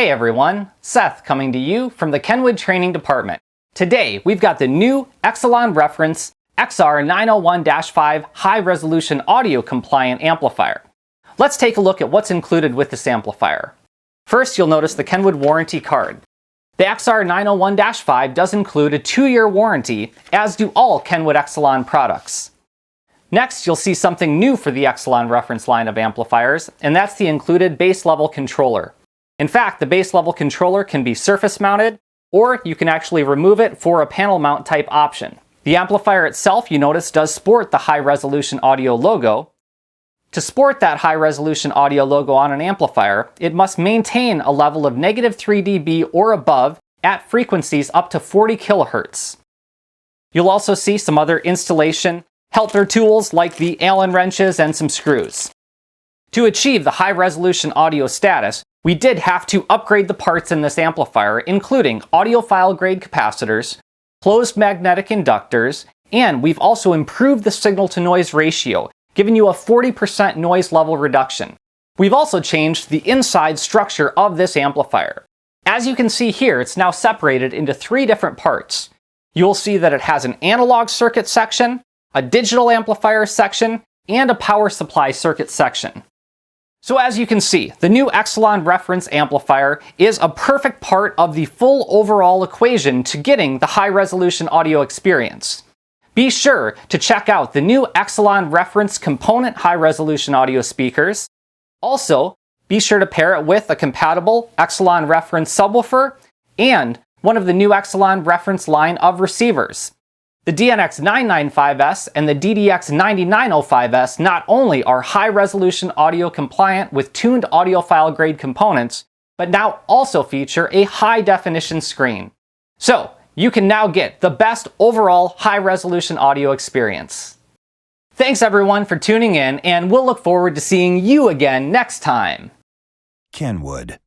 Hey everyone, Seth coming to you from the KENWOOD Training Department. Today we've got the new eXcelon Reference XR901-5 high-resolution audio-compliant amplifier. Let's take a look at what's included with this amplifier. First, you'll notice the KENWOOD warranty card. The XR901-5 does include a 2-year warranty, as do all KENWOOD eXcelon products. Next, you'll see something new for the eXcelon Reference line of amplifiers, and that's the included base level controller. In fact, the base level controller can be surface mounted, or you can actually remove it for a panel mount type option. The amplifier itself, you notice, does sport the high resolution audio logo. To sport that high resolution audio logo on an amplifier, it must maintain a level of -3 dB or above at frequencies up to 40 kHz. You'll also see some other installation helper tools like the Allen wrenches and some screws. To achieve the high resolution audio status, we did have to upgrade the parts in this amplifier, including audiophile grade capacitors, closed magnetic inductors, and we've also improved the signal to noise ratio, giving you a 40% noise level reduction. We've also changed the inside structure of this amplifier. As you can see here, it's now separated into 3 different parts. You'll see that it has an analog circuit section, a digital amplifier section, and a power supply circuit section. So as you can see, the new eXcelon Reference amplifier is a perfect part of the full overall equation to getting the high-resolution audio experience. Be sure to check out the new eXcelon Reference component high-resolution audio speakers. Also, be sure to pair it with a compatible eXcelon Reference subwoofer and one of the new eXcelon Reference line of receivers. The DNX995S and the DDX9905S not only are high-resolution audio compliant with tuned audiophile grade components, but now also feature a high-definition screen. So, you can now get the best overall high-resolution audio experience. Thanks everyone for tuning in, and we'll look forward to seeing you again next time. KENWOOD.